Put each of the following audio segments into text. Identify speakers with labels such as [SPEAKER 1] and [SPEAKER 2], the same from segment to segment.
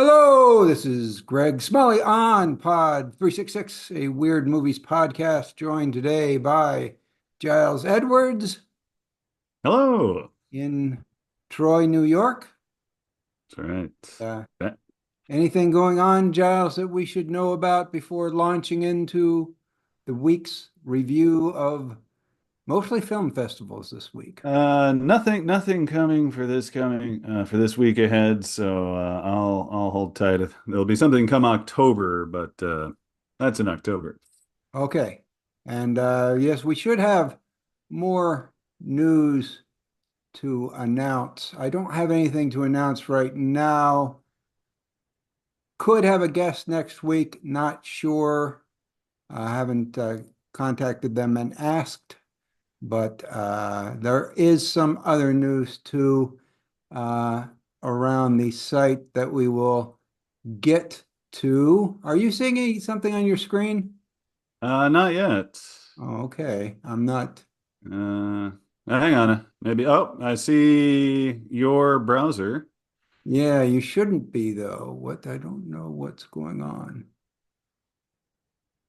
[SPEAKER 1] Hello, this is Greg Smalley on Pod 366, a Weird Movies podcast, joined today by Giles Edwards
[SPEAKER 2] Hello.
[SPEAKER 1] in Troy, New York.
[SPEAKER 2] That's right.
[SPEAKER 1] Uh,
[SPEAKER 2] That-
[SPEAKER 1] Anything going on, Giles, that we should know about before launching into the week's review of mostly film festivals this week?
[SPEAKER 2] nothing coming for this week ahead. So I'll hold tight. There'll be something come October, but that's in October.
[SPEAKER 1] Okay. And yes, we should have more news to announce. I don't have anything to announce right now. Could have a guest next week, not sure. I haven't contacted them and asked, but there is some other news too uh, around the site that we will get to. Are you seeing something on your screen?
[SPEAKER 2] Not yet.
[SPEAKER 1] Oh, okay. I'm not.
[SPEAKER 2] Uh, Hang on. Maybe. Oh, I see your browser.
[SPEAKER 1] Yeah, you shouldn't be though. What? I don't know what's going on.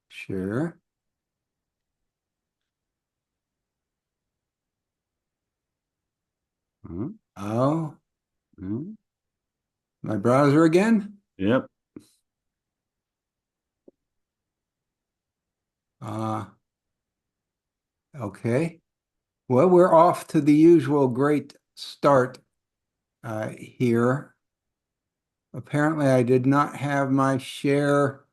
[SPEAKER 1] Sure.
[SPEAKER 2] Huh?
[SPEAKER 1] Oh,
[SPEAKER 2] Hmm.
[SPEAKER 1] my browser again?
[SPEAKER 2] Yep.
[SPEAKER 1] Uh, okay. Well, we're off to the usual great start here. Apparently, I did not have my share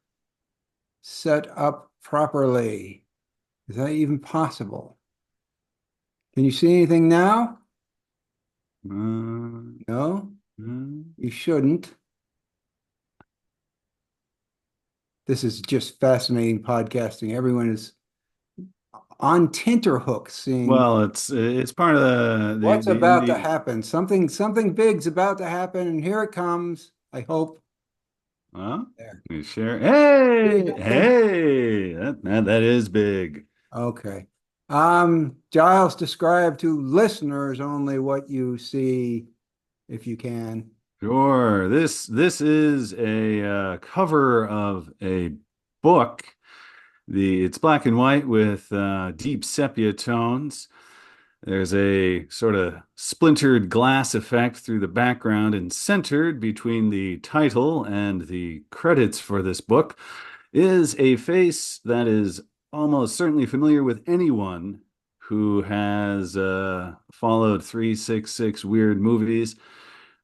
[SPEAKER 1] set up properly. Is that even possible? Can you see anything now?
[SPEAKER 2] Uh,
[SPEAKER 1] No,
[SPEAKER 2] hmm.
[SPEAKER 1] you shouldn't. This is just fascinating podcasting. Everyone is on tenterhooks seeing
[SPEAKER 2] Well, it's part of
[SPEAKER 1] what's
[SPEAKER 2] the
[SPEAKER 1] about to
[SPEAKER 2] indie.
[SPEAKER 1] happen. Something big's about to happen, and here it comes. I hope.
[SPEAKER 2] Huh?
[SPEAKER 1] There.
[SPEAKER 2] You share.
[SPEAKER 1] See
[SPEAKER 2] Hey,
[SPEAKER 1] something?
[SPEAKER 2] hey, that is big.
[SPEAKER 1] Okay. Giles, describe to listeners only what you see if you can.
[SPEAKER 2] Sure. This is a cover of a book. The It's black and white with deep sepia tones. There's a sort of splintered glass effect through the background, and centered between the title and the credits for this book is a face that is almost certainly familiar with anyone who has followed 366 weird movies.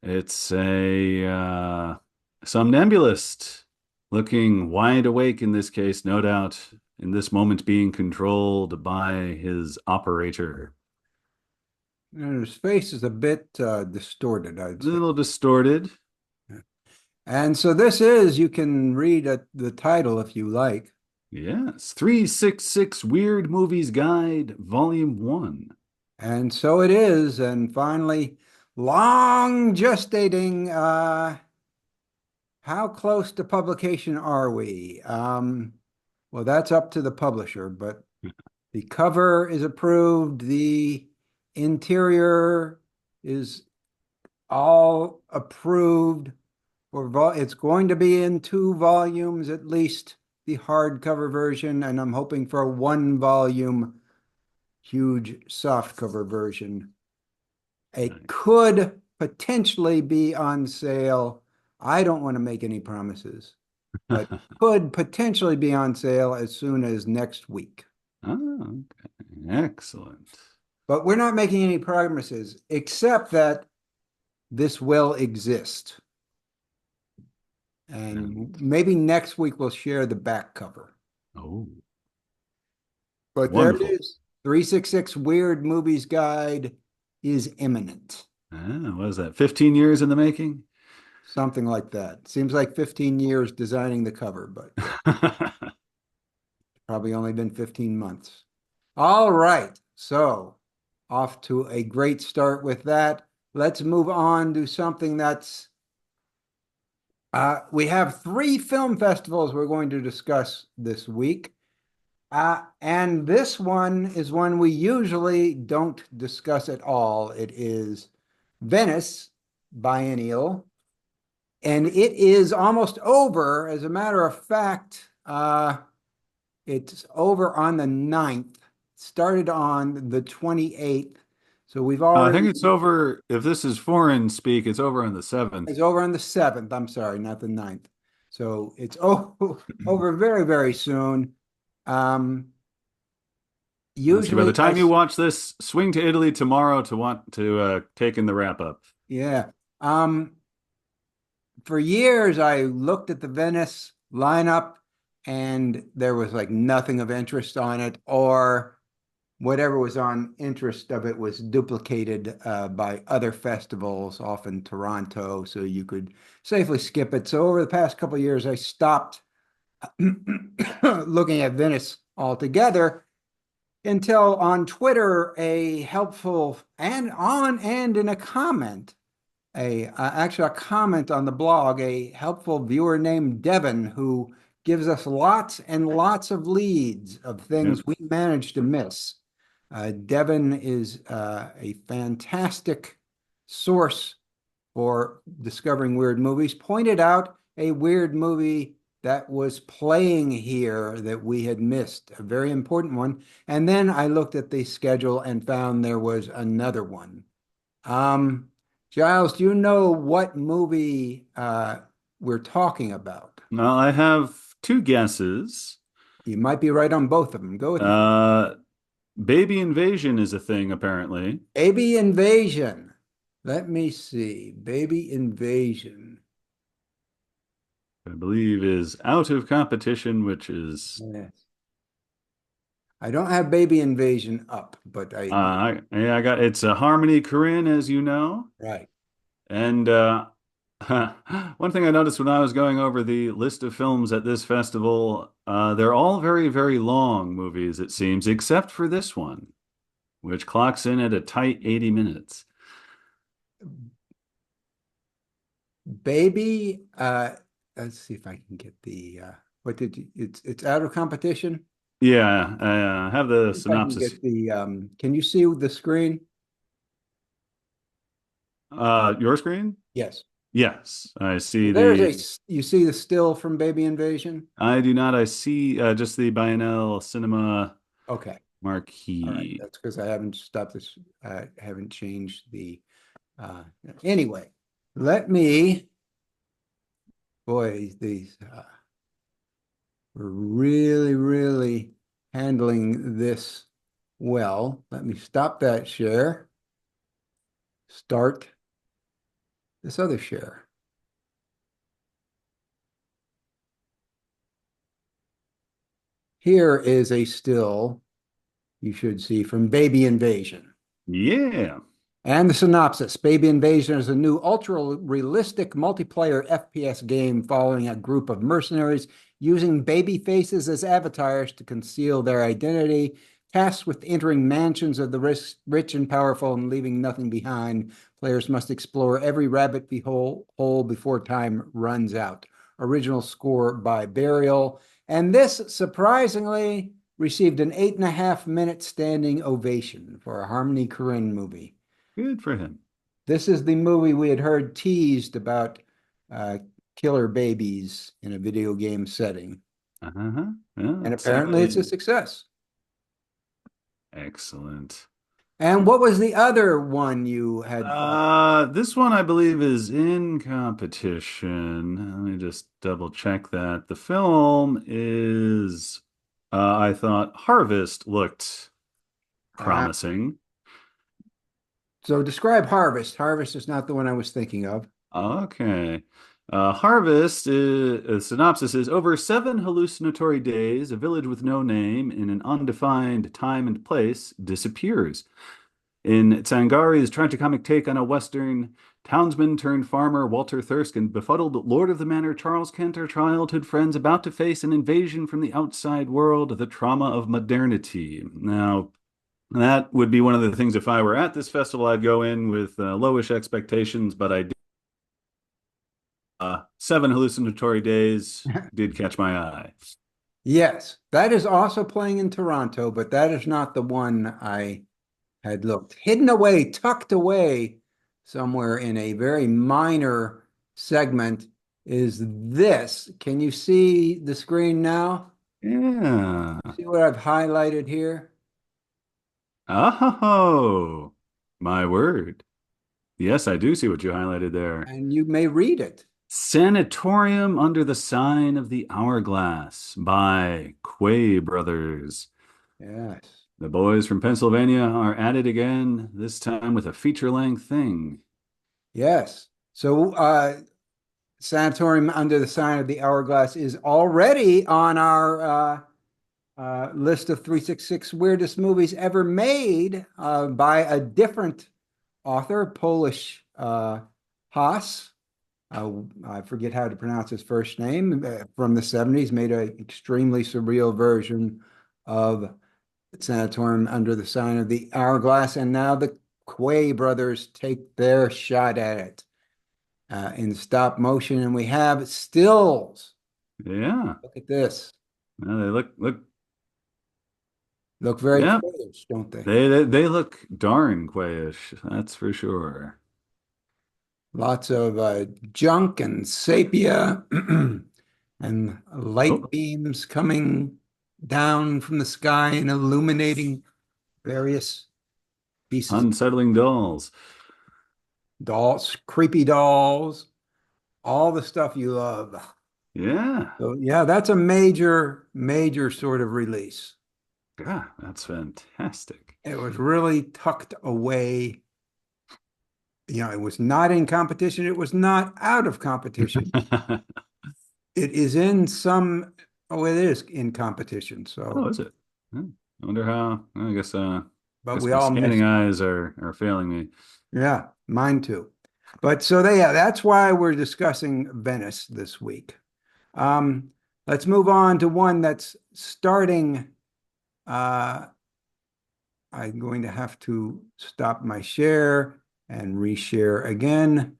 [SPEAKER 2] It's a somnambulist looking wide awake in this case, no doubt, in this moment being controlled by his operator.
[SPEAKER 1] His face is a bit distorted, I'd
[SPEAKER 2] A
[SPEAKER 1] say.
[SPEAKER 2] little distorted.
[SPEAKER 1] And so this is, you can read the title if you like.
[SPEAKER 2] Yes. 366 Weird Movies Guide, Volume 1.
[SPEAKER 1] And so it is. And finally, long gestating, how close to publication are we? Well, that's up to the publisher, but the cover is approved. The interior is all approved. It's going to be in two volumes, at least the hardcover version, and I'm hoping for a one volume, huge softcover version. It could potentially be on sale. I don't want to make any promises, but could potentially be on sale as soon as next week.
[SPEAKER 2] Oh, okay. Excellent.
[SPEAKER 1] But we're not making any promises, except that this will exist. And
[SPEAKER 2] And,
[SPEAKER 1] maybe next week we'll share the back cover.
[SPEAKER 2] oh,
[SPEAKER 1] But there it
[SPEAKER 2] wonderful.
[SPEAKER 1] is. 366 Weird Movies Guide is imminent.
[SPEAKER 2] What is that? 15 years in the making?
[SPEAKER 1] Something like that. Seems like 15 years designing the cover, but probably only been 15 months. All right. So off to a great start with that. Let's move on to something that's we have three film festivals we're going to discuss this week. And this one is one we usually don't discuss at all. It is Venice Biennial and it is almost over. As a matter of fact, it's over on the 9th. Started on the 28th. So we've
[SPEAKER 2] I think
[SPEAKER 1] already,
[SPEAKER 2] it's over. If this is foreign speak, it's over on the 7th.
[SPEAKER 1] it's over on the 7th. I'm sorry, not the 9th. So it's over very, very soon. Um,
[SPEAKER 2] Let's see. By the
[SPEAKER 1] Usually
[SPEAKER 2] time you watch this, swing to Italy tomorrow to want to take in the wrap up.
[SPEAKER 1] yeah. For years, I looked at the Venice lineup and there was like nothing of interest on it, or whatever was on interest of it was duplicated by other festivals, often Toronto, so you could safely skip it. So over the past couple of years, I stopped looking at Venice altogether until on Twitter, a helpful and in a comment, actually a comment on the blog, a helpful viewer named Devin, who gives us lots and lots of leads of
[SPEAKER 2] Yep.
[SPEAKER 1] things we managed to miss. Devin is a fantastic source for discovering weird movies, pointed out a weird movie that was playing here that we had missed, a very important one. And then I looked at the schedule and found there was another one. Giles, do you know what movie we're talking about?
[SPEAKER 2] Now I have two guesses.
[SPEAKER 1] You might be right on both of them. Go ahead.
[SPEAKER 2] Uh, Baby invasion is a thing, apparently.
[SPEAKER 1] Baby Invasion. Let me see. Baby Invasion.
[SPEAKER 2] I believe is out of competition, which is
[SPEAKER 1] Yes. I don't have Baby Invasion up, but
[SPEAKER 2] I got it's a Harmony Korine, as you know.
[SPEAKER 1] right.
[SPEAKER 2] And one thing I noticed when I was going over the list of films at this festival, they're all very, very long movies, it seems, except for this one, which clocks in at a tight 80 minutes.
[SPEAKER 1] Baby, let's see if I can get the what did you, it's out of competition.
[SPEAKER 2] Yeah, I have the
[SPEAKER 1] If I can
[SPEAKER 2] synopsis.
[SPEAKER 1] get the can you see the screen?
[SPEAKER 2] Your screen?
[SPEAKER 1] Yes.
[SPEAKER 2] Yes, I see
[SPEAKER 1] There's
[SPEAKER 2] the.
[SPEAKER 1] you see the still from Baby Invasion?
[SPEAKER 2] I do not. I see just the Biennial Cinema
[SPEAKER 1] Okay. All right.
[SPEAKER 2] marquee.
[SPEAKER 1] That's because I haven't stopped this. I haven't changed the uh anyway. Let me boy, these we're really, really handling this well. Let me stop that share. Start this other share. Here is a still you should see from Baby Invasion.
[SPEAKER 2] Yeah.
[SPEAKER 1] And the synopsis, Baby Invasion is a new ultra-realistic multiplayer FPS game following a group of mercenaries using baby faces as avatars to conceal their identity, tasked with entering mansions of the rich and powerful and leaving nothing behind. Players must explore every rabbit hole before time runs out. Original score by Burial. And this, surprisingly, received an 8.5-minute standing ovation for a Harmony Korine movie.
[SPEAKER 2] Good for him.
[SPEAKER 1] This is the movie we had heard teased about killer babies in a video game setting.
[SPEAKER 2] Uh-huh. Yeah,
[SPEAKER 1] And apparently it's a
[SPEAKER 2] exciting.
[SPEAKER 1] success.
[SPEAKER 2] Excellent.
[SPEAKER 1] And what was the other one you had?
[SPEAKER 2] This one I believe is in competition. Let me just double check that. The film is, I thought Harvest looked
[SPEAKER 1] Uh,
[SPEAKER 2] promising.
[SPEAKER 1] so describe Harvest. Harvest is not the one I was thinking of.
[SPEAKER 2] Okay. Harvest synopsis is over 7 hallucinatory days, a village with no name in an undefined time and place disappears. In Tsangari's tragicomic take on a Western, townsman turned farmer Walter Thirsk and befuddled Lord of the Manor Charles Kent are childhood friends about to face an invasion from the outside world, the trauma of modernity. Now, that would be one of the things if I were at this festival, I'd go in with lowish expectations, but I did. 7 hallucinatory days did catch my eye.
[SPEAKER 1] Yes, that is also playing in Toronto, but that is not the one I had looked. Hidden away, tucked away somewhere in a very minor segment is this. Can you see the screen now?
[SPEAKER 2] Yeah.
[SPEAKER 1] See what I've highlighted here?
[SPEAKER 2] Oh, my word. Yes, I do see what you highlighted there.
[SPEAKER 1] And you may read it.
[SPEAKER 2] Sanatorium Under the Sign of the Hourglass by Quay Brothers.
[SPEAKER 1] Yes.
[SPEAKER 2] The boys from Pennsylvania are at it again, this time with a feature-length thing.
[SPEAKER 1] Yes. So, Sanatorium Under the Sign of the Hourglass is already on our list of 366 weirdest movies ever made by a different author, Polish Haas. I forget how to pronounce his first name, from the 70s, made an extremely surreal version of Sanatorium Under the Sign of the Hourglass. And now the Quay brothers take their shot at it in stop motion. And we have stills.
[SPEAKER 2] Yeah.
[SPEAKER 1] Look at this.
[SPEAKER 2] Well, they look
[SPEAKER 1] Look very
[SPEAKER 2] yeah,
[SPEAKER 1] Quayish, don't they?
[SPEAKER 2] they look darn Quayish, that's for sure.
[SPEAKER 1] Lots of junk and sepia and light
[SPEAKER 2] Oh,
[SPEAKER 1] beams coming down from the sky and illuminating various pieces.
[SPEAKER 2] unsettling dolls.
[SPEAKER 1] Dolls, creepy dolls, all the stuff you love.
[SPEAKER 2] Yeah.
[SPEAKER 1] So yeah, that's a major, major sort of release.
[SPEAKER 2] God, that's fantastic.
[SPEAKER 1] It was really tucked away. It was not in competition. It was not out of competition. It is in some, oh, it is in competition.
[SPEAKER 2] Oh,
[SPEAKER 1] So,
[SPEAKER 2] is it? Hmm. I wonder how. I
[SPEAKER 1] but
[SPEAKER 2] guess
[SPEAKER 1] we
[SPEAKER 2] my
[SPEAKER 1] all
[SPEAKER 2] scanning
[SPEAKER 1] missed.
[SPEAKER 2] eyes are failing me.
[SPEAKER 1] Yeah, mine too. But so that's why we're discussing Venice this week. Um, let's move on to one that's starting. Uh, I'm going to have to stop my share and reshare again.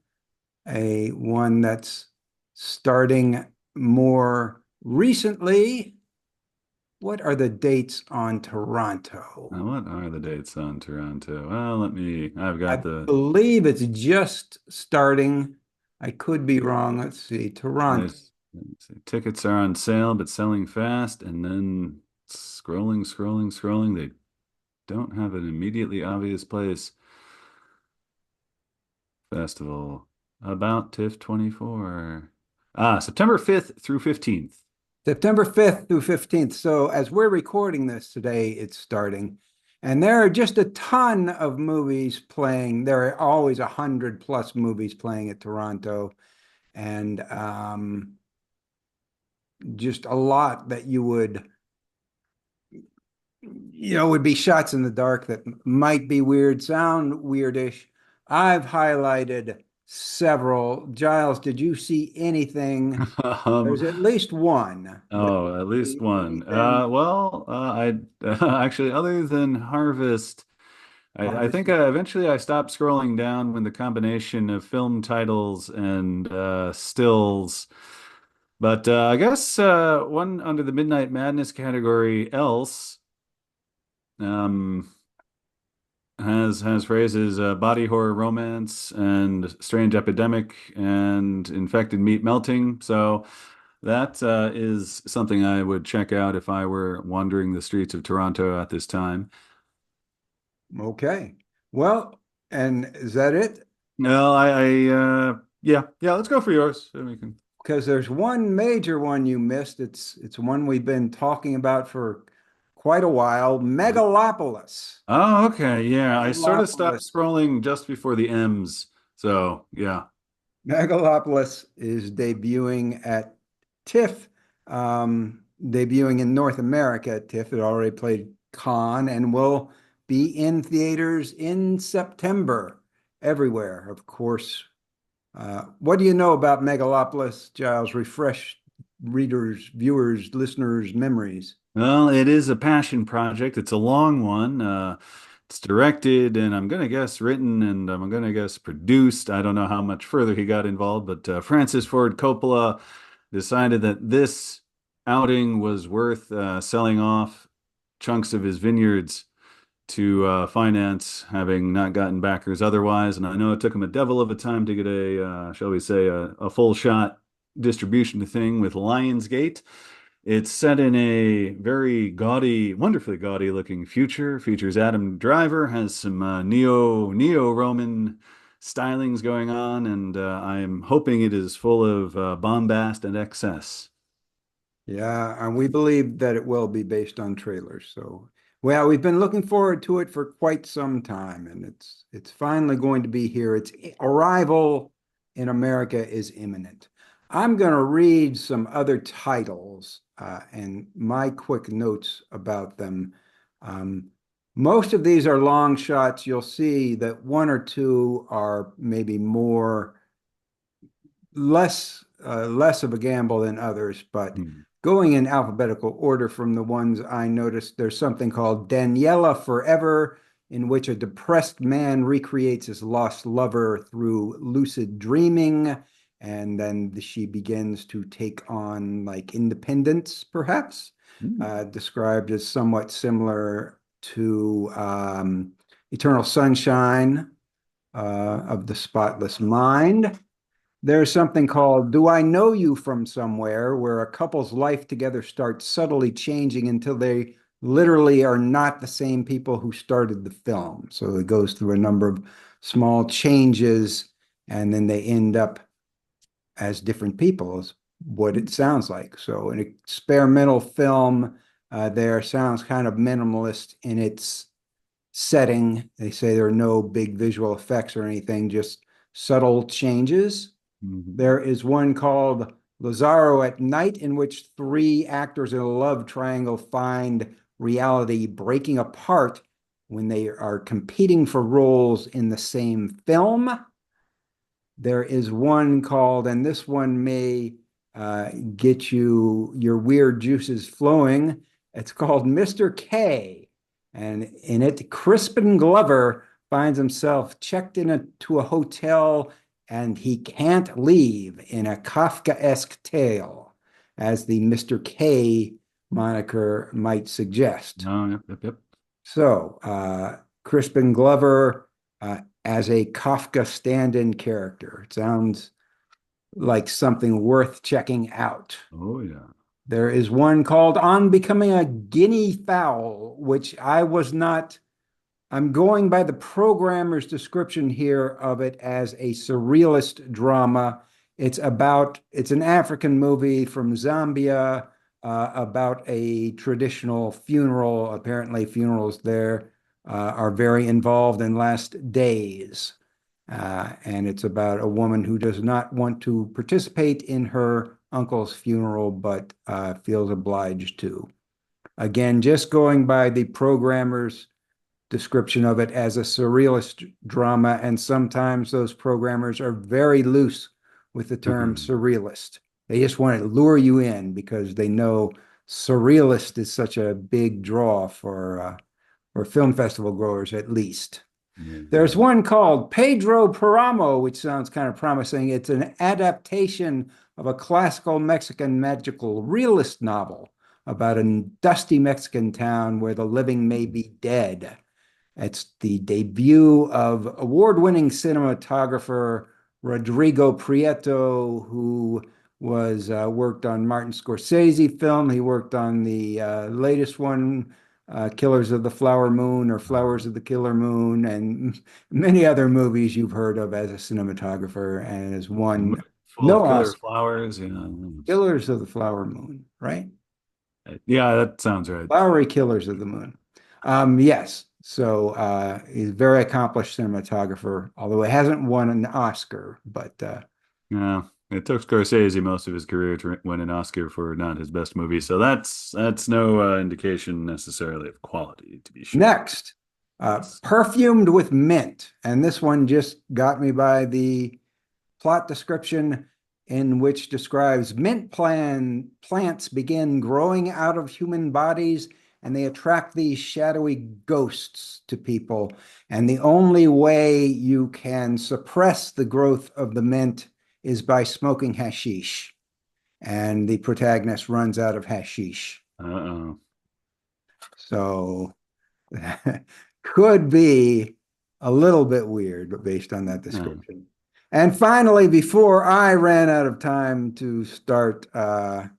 [SPEAKER 1] A one that's starting more recently. What are the dates on Toronto?
[SPEAKER 2] Now, what are the dates on Toronto? Well, I've
[SPEAKER 1] I
[SPEAKER 2] got the,
[SPEAKER 1] believe it's just starting. I could be wrong. Let's see. Toronto.
[SPEAKER 2] let's see, tickets are on sale, but selling fast, and then scrolling. They don't have an immediately obvious place. Festival about TIFF 24. September 5th through 15th.
[SPEAKER 1] September 5th through 15th. So as we're recording this today, it's starting. And there are just a ton of movies playing. There are always 100 plus movies playing at Toronto. And just a lot that would be shots in the dark that might be weird, sound weirdish. I've highlighted several. Giles, did you see anything?
[SPEAKER 2] Um,
[SPEAKER 1] There's at least one, but
[SPEAKER 2] oh, at least one.
[SPEAKER 1] anything
[SPEAKER 2] I actually, other than Harvest, I
[SPEAKER 1] harvest?
[SPEAKER 2] think eventually I stopped scrolling down when the combination of film titles and stills. But I guess one under the Midnight Madness category, else. Um, has phrases body horror romance and strange epidemic and infected meat melting. So that is something I would check out if I were wandering the streets of Toronto at this time.
[SPEAKER 1] Okay. Well, and is that it?
[SPEAKER 2] No, yeah, let's go for yours. So we can.
[SPEAKER 1] Because there's one major one you missed. It's one we've been talking about for quite a while. Megalopolis.
[SPEAKER 2] Oh, okay. Yeah, I sort of stopped
[SPEAKER 1] Megalopolis.
[SPEAKER 2] scrolling just before the M's. So yeah.
[SPEAKER 1] Megalopolis is debuting at TIFF, debuting in North America at TIFF. It already played Cannes and will be in theaters in September everywhere, of course. What do you know about Megalopolis, Giles? Refresh readers, viewers, listeners' memories.
[SPEAKER 2] Well, it is a passion project. It's a long one. It's directed and I'm going to guess written and I'm going to guess produced. I don't know how much further he got involved, but Francis Ford Coppola decided that this outing was worth selling off chunks of his vineyards to finance, having not gotten backers otherwise. And I know it took him a devil of a time to get shall we say, a full shot distribution thing with Lionsgate. It's set in a very gaudy, wonderfully gaudy looking future. Features Adam Driver, has some neo-Roman stylings going on, and I'm hoping it is full of bombast and excess.
[SPEAKER 1] Yeah, and we believe that it will be based on trailers. So, well, we've been looking forward to it for quite some time, and it's finally going to be here. Its arrival in America is imminent. I'm going to read some other titles and my quick notes about them. Um, Most of these are long shots. You'll see that one or two are maybe less of a gamble than others, but
[SPEAKER 2] Hmm.
[SPEAKER 1] going in alphabetical order from the ones I noticed, there's something called Daniela Forever, in which a depressed man recreates his lost lover through lucid dreaming, and then she begins to take on like independence, perhaps,
[SPEAKER 2] Hmm.
[SPEAKER 1] described as somewhat similar to Eternal Sunshine of the Spotless Mind. There's something called Do I Know You from Somewhere, where a couple's life together starts subtly changing until they literally are not the same people who started the film. So it goes through a number of small changes, and then they end up as different people, is what it sounds like. So an experimental film there sounds kind of minimalist in its setting. They say there are no big visual effects or anything, just subtle changes.
[SPEAKER 2] Mhm.
[SPEAKER 1] There is one called Lazaro at Night, in which three actors in a love triangle find reality breaking apart when they are competing for roles in the same film. There is one called, and this one may get your weird juices flowing. It's called Mr. K. And in it, Crispin Glover finds himself checked into a hotel and he can't leave in a Kafkaesque tale, as the Mr. K moniker might suggest.
[SPEAKER 2] Oh, yep, yep, yep.
[SPEAKER 1] So, Crispin Glover as a Kafka stand-in character. It sounds like something worth checking out.
[SPEAKER 2] Oh, yeah.
[SPEAKER 1] There is one called On Becoming a Guinea Fowl, which I'm going by the programmer's description here of it as a surrealist drama. It's an African movie from Zambia about a traditional funeral. Apparently, funerals there are very involved in last days. And it's about a woman who does not want to participate in her uncle's funeral, but feels obliged to. Again, just going by the programmer's description of it as a surrealist drama, and sometimes those programmers are very loose with the term surrealist. They just want to lure you in because they know surrealist is such a big draw for film festival goers, at least.
[SPEAKER 2] Yeah,
[SPEAKER 1] There's
[SPEAKER 2] yeah.
[SPEAKER 1] one called Pedro Paramo, which sounds kind of promising. It's an adaptation of a classical Mexican magical realist novel about a dusty Mexican town where the living may be dead. It's the debut of award-winning cinematographer Rodrigo Prieto, who was worked on Martin Scorsese film. He worked on the latest one, Killers of the Flower Moon or Flowers of the Killer Moon, and many other movies you've heard of as a cinematographer, and has won
[SPEAKER 2] Full of
[SPEAKER 1] no
[SPEAKER 2] killer
[SPEAKER 1] Oscar.
[SPEAKER 2] flowers. Yeah.
[SPEAKER 1] Killers of the Flower Moon, right?
[SPEAKER 2] Yeah, that sounds right.
[SPEAKER 1] Flowery Killers of the Moon. Yes. So he's a very accomplished cinematographer, although he hasn't won an Oscar. But
[SPEAKER 2] Yeah. It took Scorsese most of his career to win an Oscar for not his best movie, so that's no indication necessarily of quality, to be sure.
[SPEAKER 1] next, Perfumed with Mint. And this one just got me by the plot description, in which describes plants begin growing out of human bodies and they attract these shadowy ghosts to people. And the only way you can suppress the growth of the mint is by smoking hashish. And the protagonist runs out of hashish.
[SPEAKER 2] Uh-oh.
[SPEAKER 1] So could be a little bit weird, but based on that
[SPEAKER 2] Yeah.
[SPEAKER 1] description. And finally, before I ran out of time to start to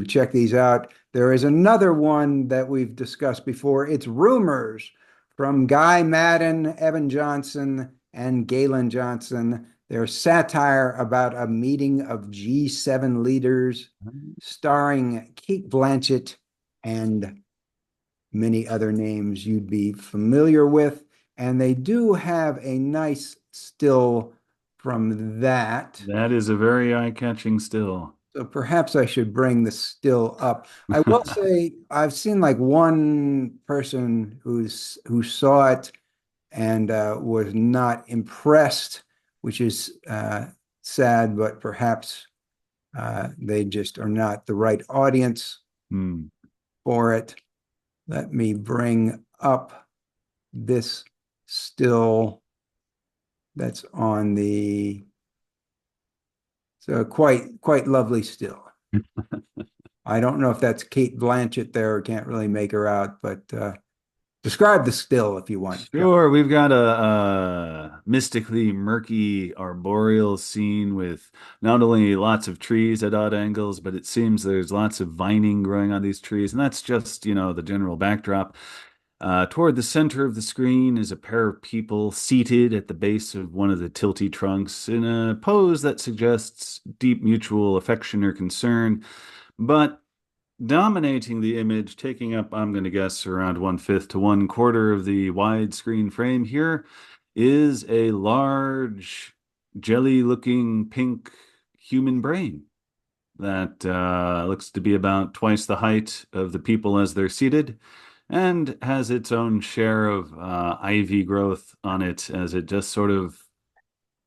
[SPEAKER 1] check these out, there is another one that we've discussed before. It's Rumors from Guy Madden, Evan Johnson, and Galen Johnson. Their satire about a meeting of G7 leaders, starring Kate Blanchett and many other names you'd be familiar with. And they do have a nice still from that.
[SPEAKER 2] That is a very eye-catching still.
[SPEAKER 1] So perhaps I should bring the still up. I will say I've seen like one person who saw it and was not impressed, which is sad, but perhaps they just are not the right audience
[SPEAKER 2] Hmm.
[SPEAKER 1] for it. Let me bring up this still that's on the quite lovely still. I don't know if that's Kate Blanchett there. Can't really make her out, but describe the still if you want.
[SPEAKER 2] Sure, we've got a mystically murky arboreal scene with not only lots of trees at odd angles, but it seems there's lots of vining growing on these trees, and that's just, the general backdrop. Toward the center of the screen is a pair of people seated at the base of one of the tilty trunks in a pose that suggests deep mutual affection or concern, but dominating the image, taking up, I'm going to guess, around 1/5 to 1/4 of the widescreen frame here, is a large, jelly-looking pink human brain that looks to be about twice the height of the people as they're seated and has its own share of ivy growth on it as it just sort of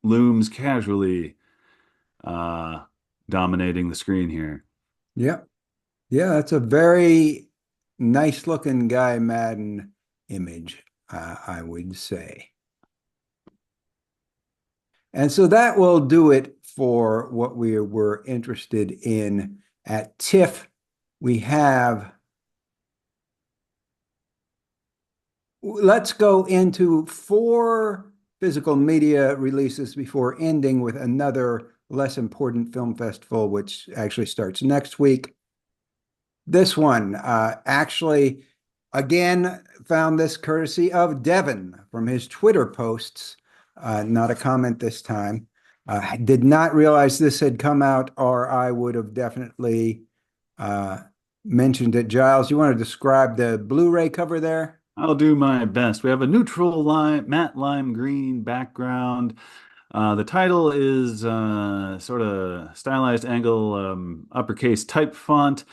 [SPEAKER 2] looms casually, uh, dominating the screen here.
[SPEAKER 1] Yeah. Yeah, that's a very nice looking Guy Madden image, I would say. And so that will do it for what we were interested in at TIFF. Let's go into 4 physical media releases before ending with another less important film festival, which actually starts next week. This one, actually, again, found this courtesy of Devin from his Twitter posts, not a comment this time. I did not realize this had come out, or I would have definitely mentioned it. Giles, you want to describe the Blu-ray cover there?
[SPEAKER 2] I'll do my best. We have a neutral matte lime green background. The title is sort of stylized angle uppercase type font.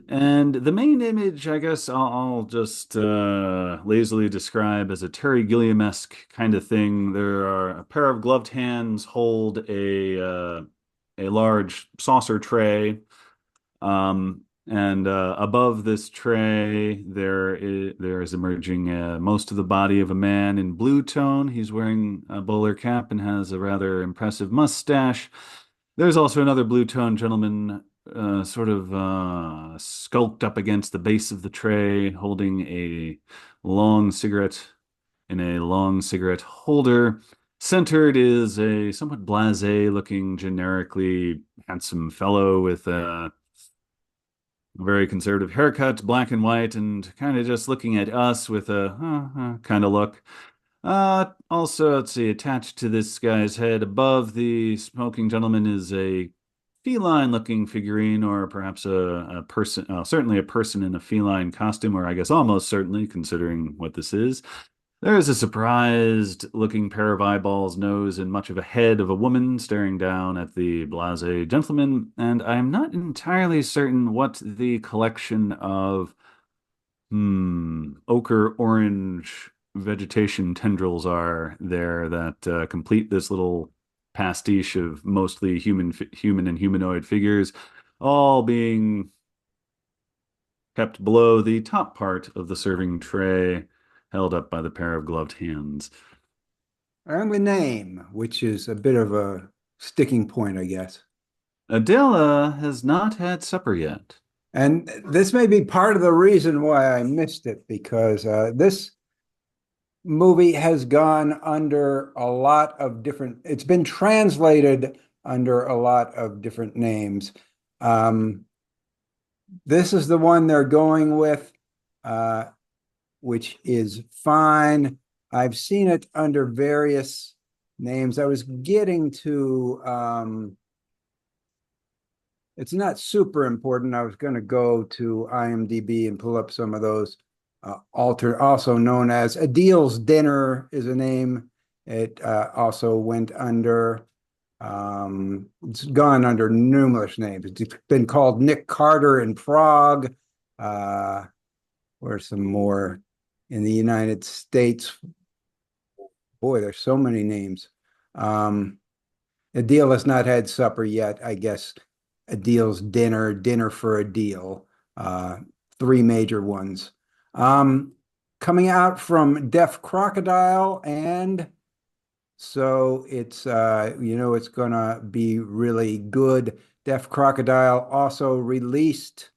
[SPEAKER 2] And the main image, I guess I'll just lazily describe as a Terry Gilliam-esque kind of thing. There are a pair of gloved hands hold a large saucer tray. And above this tray, there is emerging most of the body of a man in blue tone. He's wearing a bowler cap and has a rather impressive mustache. There's also another blue tone gentleman, sort of skulked up against the base of the tray, holding a long cigarette in a long cigarette holder. Centered is a somewhat blasé-looking, generically handsome fellow with a very conservative haircut, black and white, and kind of just looking at us with a kind of look. Also, let's see, attached to this guy's head above the smoking gentleman is a feline-looking figurine, or perhaps a person, certainly a person in a feline costume, or I guess almost certainly, considering what this is. There is a surprised-looking pair of eyeballs, nose, and much of a head of a woman staring down at the blasé gentleman, and I'm not entirely certain what the collection of ochre orange vegetation tendrils are there that complete this little pastiche of mostly human and humanoid figures, all being kept below the top part of the serving tray, held up by the pair of gloved hands.
[SPEAKER 1] And the name, which is a bit of a sticking point, I guess.
[SPEAKER 2] Adela has not had supper yet.
[SPEAKER 1] And this may be part of the reason why I missed it, because this movie has gone under a lot of different, it's been translated under a lot of different names. Um, this is the one they're going with, uh, which is fine. I've seen it under various names. I was getting to, it's not super important. I was going to go to IMDb and pull up some of those also known as Adele's Dinner is a name. It also went under, it's gone under numerous names. It's been called Nick Carter in Prague. Uh, or some more in the United States. Boy, there's so many names. Adele has not had supper yet. I guess Adele's dinner, dinner for Adele. Uh, three major ones. Um, Coming out from Deaf Crocodile, and so it's it's gonna be really good. Deaf Crocodile also released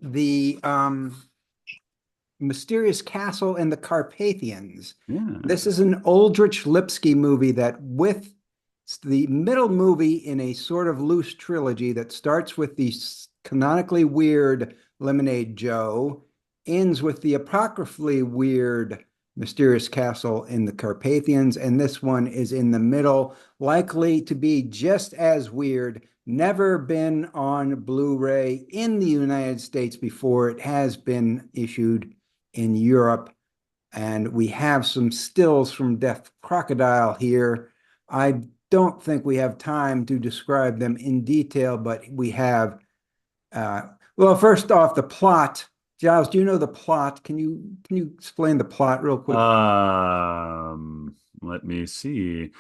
[SPEAKER 1] the Mysterious Castle and the Carpathians.
[SPEAKER 2] Yeah.
[SPEAKER 1] This is an Aldrich Lipsky movie that, with the middle movie in a sort of loose trilogy that starts with the canonically weird Lemonade Joe, ends with the apocryphally weird Mysterious Castle in the Carpathians, and this one is in the middle, likely to be just as weird. Never been on Blu-ray in the United States before. It has been issued in Europe. And we have some stills from Deaf Crocodile here. I don't think we have time to describe them in detail, but we have, uh, well, first off, the plot. Giles, do you know the plot? Can you explain the plot real quick?
[SPEAKER 2] Let me see.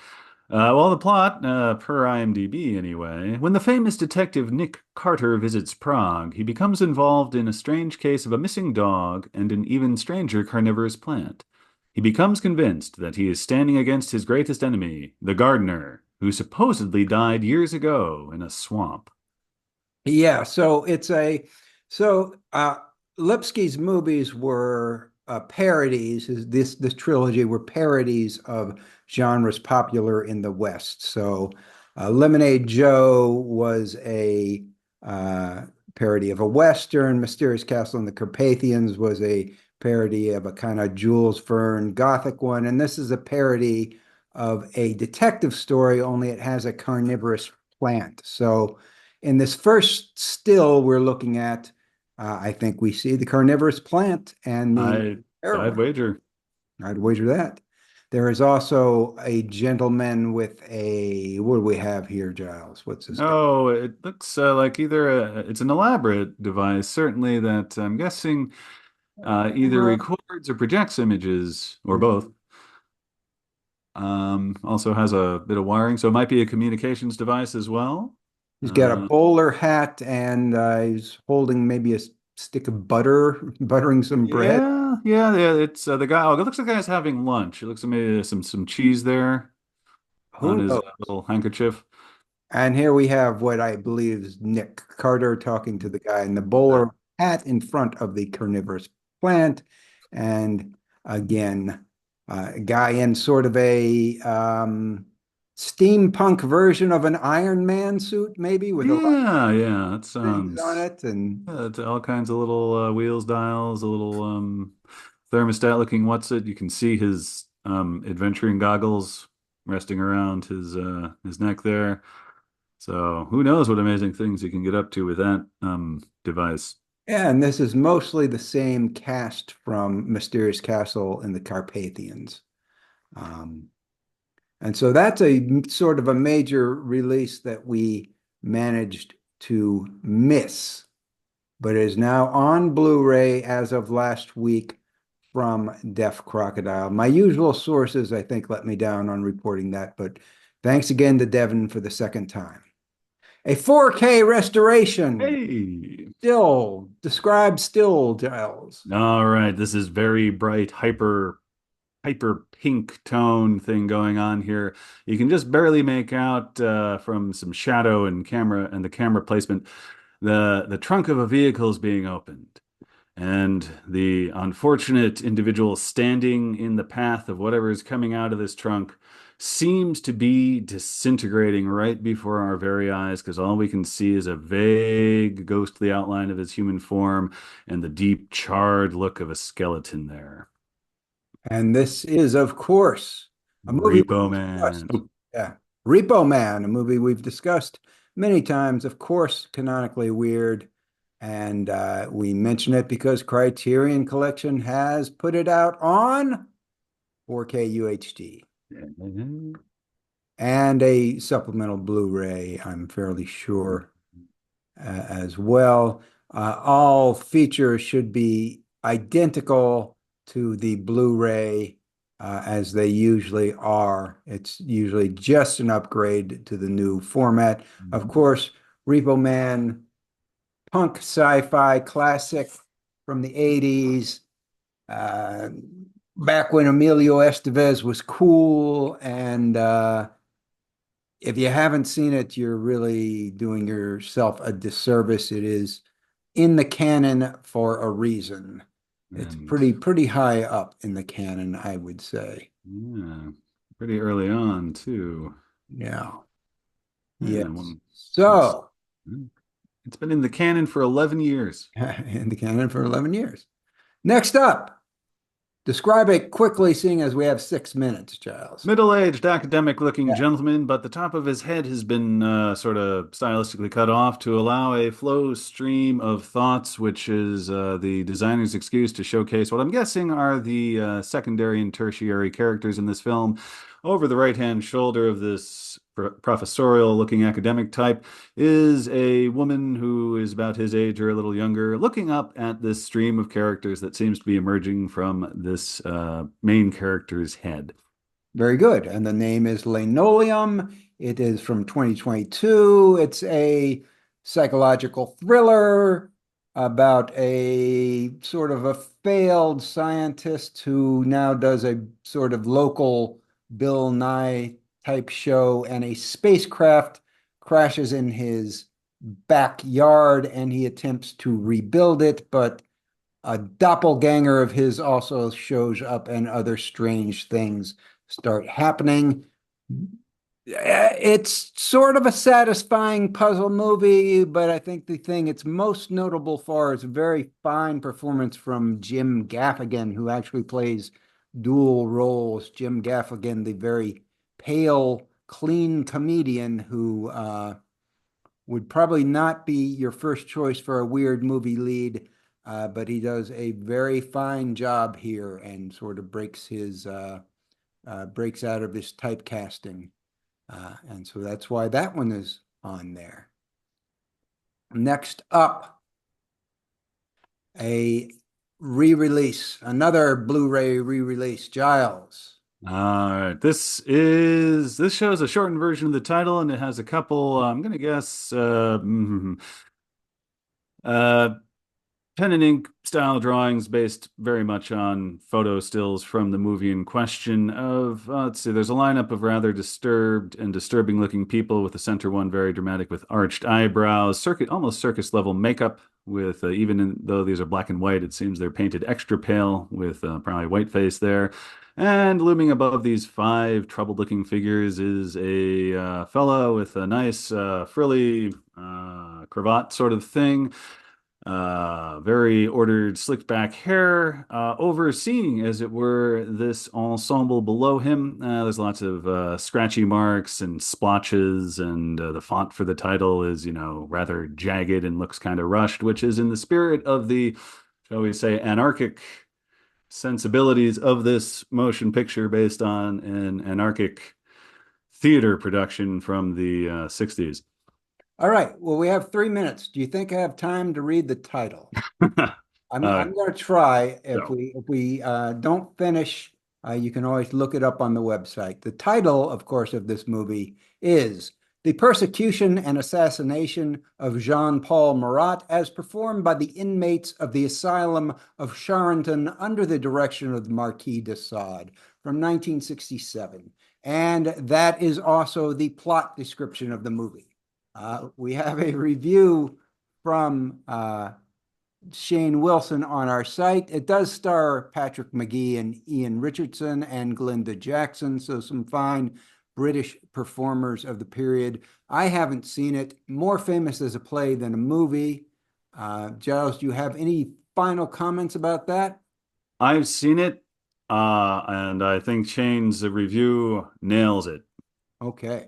[SPEAKER 2] Well, the plot, per IMDb anyway, when the famous detective Nick Carter visits Prague, he becomes involved in a strange case of a missing dog and an even stranger carnivorous plant. He becomes convinced that he is standing against his greatest enemy, the gardener, who supposedly died years ago in a swamp.
[SPEAKER 1] Yeah, so it's a so Lipsky's movies were parodies. This trilogy were parodies of genres popular in the West. So Lemonade Joe was a uh, parody of a Western. Mysterious Castle and the Carpathians was a parody of a kind of Jules Verne Gothic one, and this is a parody of a detective story, only it has a carnivorous plant. So in this first still we're looking at, I think we see the carnivorous plant and the
[SPEAKER 2] I'd
[SPEAKER 1] heroine.
[SPEAKER 2] wager.
[SPEAKER 1] I'd wager that. There is also a gentleman with a, what do we have here, Giles? What's this guy?
[SPEAKER 2] Oh, it looks like either it's an elaborate device, certainly that I'm guessing either
[SPEAKER 1] Camera.
[SPEAKER 2] records or projects images or both. Also has a bit of wiring, so it might be a communications device as well.
[SPEAKER 1] He's got a
[SPEAKER 2] Uh,
[SPEAKER 1] bowler hat and he's holding maybe a stick of butter, buttering some bread.
[SPEAKER 2] yeah. It's the guy. Oh, it looks like the guy's having lunch. It looks like maybe there's some cheese there on
[SPEAKER 1] Who
[SPEAKER 2] his
[SPEAKER 1] knows?
[SPEAKER 2] little handkerchief.
[SPEAKER 1] And here we have what I believe is Nick Carter talking to the guy in the bowler hat in front of the carnivorous plant. And again, a guy in sort of a steampunk version of an Iron Man suit, maybe with a lot of
[SPEAKER 2] Yeah. That
[SPEAKER 1] things on
[SPEAKER 2] sounds.
[SPEAKER 1] it. And
[SPEAKER 2] It's all kinds of little wheels, dials, a little thermostat looking what's it. You can see his adventuring goggles resting around his neck there. So who knows what amazing things you can get up to with that device.
[SPEAKER 1] yeah, and this is mostly the same cast from Mysterious Castle in the Carpathians. Um, And so that's a sort of a major release that we managed to miss, but is now on Blu-ray as of last week from Deaf Crocodile. My usual sources, I think, let me down on reporting that, but thanks again to Devin for the second time. A 4K restoration.
[SPEAKER 2] Hey.
[SPEAKER 1] Still, describe still, Giles.
[SPEAKER 2] All right, this is very bright, hyper pink tone thing going on here. You can just barely make out from some shadow and camera and the camera placement the trunk of a vehicle is being opened. And the unfortunate individual standing in the path of whatever is coming out of this trunk seems to be disintegrating right before our very eyes because all we can see is a vague ghostly outline of his human form and the deep charred look of a skeleton there.
[SPEAKER 1] And this is, of course, a movie
[SPEAKER 2] Repo
[SPEAKER 1] we've
[SPEAKER 2] Man.
[SPEAKER 1] discussed. Yeah. Repo Man, a movie we've discussed many times, of course, canonically weird. And we mention it because Criterion Collection has put it out on 4K UHD
[SPEAKER 2] Oh.
[SPEAKER 1] and a supplemental Blu-ray, I'm fairly sure, as well. All features should be identical to the Blu-ray as they usually are. It's usually just an upgrade to the new format. Of course, Repo Man, punk sci-fi classic from the 80s, uh, back when Emilio Estevez was cool. And if you haven't seen it, you're really doing yourself a disservice. It is in the canon for a reason. It's
[SPEAKER 2] And
[SPEAKER 1] pretty high up in the canon, I would say.
[SPEAKER 2] yeah, pretty early on too.
[SPEAKER 1] Yeah.
[SPEAKER 2] Yeah,
[SPEAKER 1] Yes.
[SPEAKER 2] it's
[SPEAKER 1] So,
[SPEAKER 2] it's been in the canon for 11 years.
[SPEAKER 1] in the canon for 11 years. Next up, describe it quickly, seeing as we have 6 minutes, Giles.
[SPEAKER 2] Middle-aged academic-looking
[SPEAKER 1] Yeah.
[SPEAKER 2] gentleman, but the top of his head has been sort of stylistically cut off to allow a flow stream of thoughts, which is the designer's excuse to showcase what I'm guessing are the secondary and tertiary characters in this film. Over the right-hand shoulder of this professorial-looking academic type is a woman who is about his age or a little younger, looking up at this stream of characters that seems to be emerging from this main character's head.
[SPEAKER 1] Very good. And the name is Linoleum. It is from 2022. It's a psychological thriller about a sort of a failed scientist who now does a sort of local Bill Nye type show, and a spacecraft crashes in his backyard and he attempts to rebuild it, but a doppelganger of his also shows up and other strange things start happening. It's sort of a satisfying puzzle movie, but I think the thing it's most notable for is a very fine performance from Jim Gaffigan, who actually plays dual roles. Jim Gaffigan, the very pale, clean comedian who would probably not be your first choice for a weird movie lead, but he does a very fine job here and sort of breaks out of his typecasting. And so that's why that one is on there. Next up, a re-release, another Blu-ray re-release, Giles.
[SPEAKER 2] All right, this shows a shortened version of the title, and it has a couple. I'm gonna guess uh, pen and ink style drawings based very much on photo stills from the movie in question. Let's see, there's a lineup of rather disturbed and disturbing looking people, with the center one very dramatic with arched eyebrows, almost circus level makeup. With though these are black and white, it seems they're painted extra pale with probably white face there. And looming above these five troubled-looking figures is a fella with a nice frilly cravat sort of thing. Very ordered, slicked back hair, overseeing, as it were, this ensemble below him. There's lots of scratchy marks and splotches, and the font for the title is, rather jagged and looks kind of rushed, which is in the spirit of the, shall we say, anarchic sensibilities of this motion picture based on an anarchic theater production from the 60s.
[SPEAKER 1] All right. Well, we have 3 minutes. Do you think I have time to read the title? I'm going to try. If
[SPEAKER 2] So.
[SPEAKER 1] we don't finish, you can always look it up on the website. The title, of course, of this movie is The Persecution and Assassination of Jean-Paul Marat, as performed by the inmates of the asylum of Charenton under the direction of the Marquis de Sade from 1967. And that is also the plot description of the movie. We have a review from Shane Wilson on our site. It does star Patrick McGee and Ian Richardson and Glinda Jackson, so some fine British performers of the period. I haven't seen it. More famous as a play than a movie. Giles, do you have any final comments about that?
[SPEAKER 2] I've seen it, and I think Shane's review nails it.
[SPEAKER 1] Okay.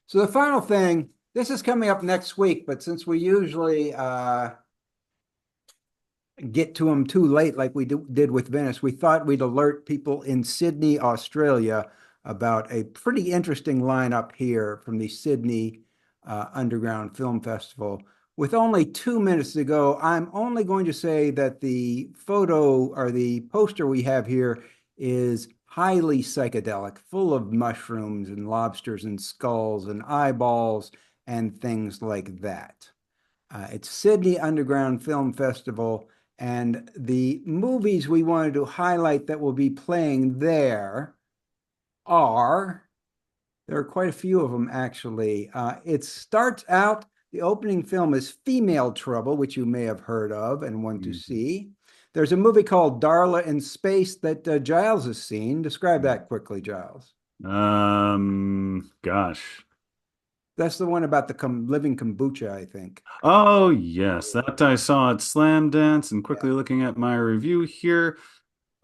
[SPEAKER 1] So the final thing, this is coming up next week, but since we usually get to them too late like we did with Venice, we thought we'd alert people in Sydney, Australia about a pretty interesting lineup here from the Sydney Underground Film Festival. With only 2 minutes to go, I'm only going to say that the photo or the poster we have here is highly psychedelic, full of mushrooms and lobsters and skulls and eyeballs and things like that. It's Sydney Underground Film Festival, and the movies we wanted to highlight that will be playing there are, there are quite a few of them actually. It starts out, the opening film is Female Trouble, which you may have heard of and want to see. There's a movie called Darla in Space that Giles has seen. Describe that quickly, Giles.
[SPEAKER 2] Gosh.
[SPEAKER 1] That's the one about the living kombucha, I think.
[SPEAKER 2] Oh, yes, that I saw at Slam Dance, and quickly looking at my review here.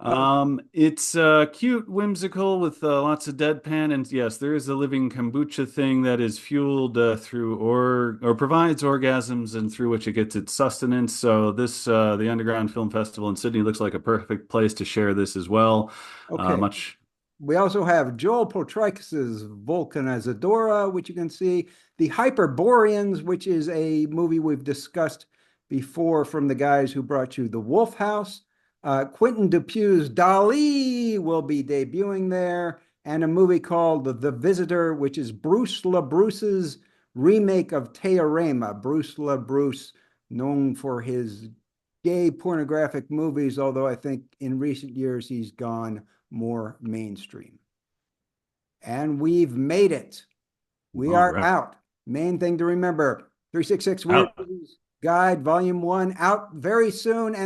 [SPEAKER 2] It's cute, whimsical with lots of deadpan, and yes, there is a living kombucha thing that is fueled through or provides orgasms and through which it gets its sustenance. So this the Underground Film Festival in Sydney looks like a perfect place to share this as well.
[SPEAKER 1] Okay.
[SPEAKER 2] Much
[SPEAKER 1] We also have Joel Potrykus's Vulcanizadora, which you can see. The Hyperboreans, which is a movie we've discussed before from the guys who brought you The Wolf House. Quentin Dupuy's Dali will be debuting there. And a movie called The Visitor, which is Bruce LaBruce's remake of Teorema. Bruce LaBruce, known for his gay pornographic movies, although I think in recent years he's gone more mainstream. And we've made it. We
[SPEAKER 2] all
[SPEAKER 1] are
[SPEAKER 2] right.
[SPEAKER 1] out. Main thing to remember, 366 Weird
[SPEAKER 2] Out.
[SPEAKER 1] Guide, Volume 1, out very soon. And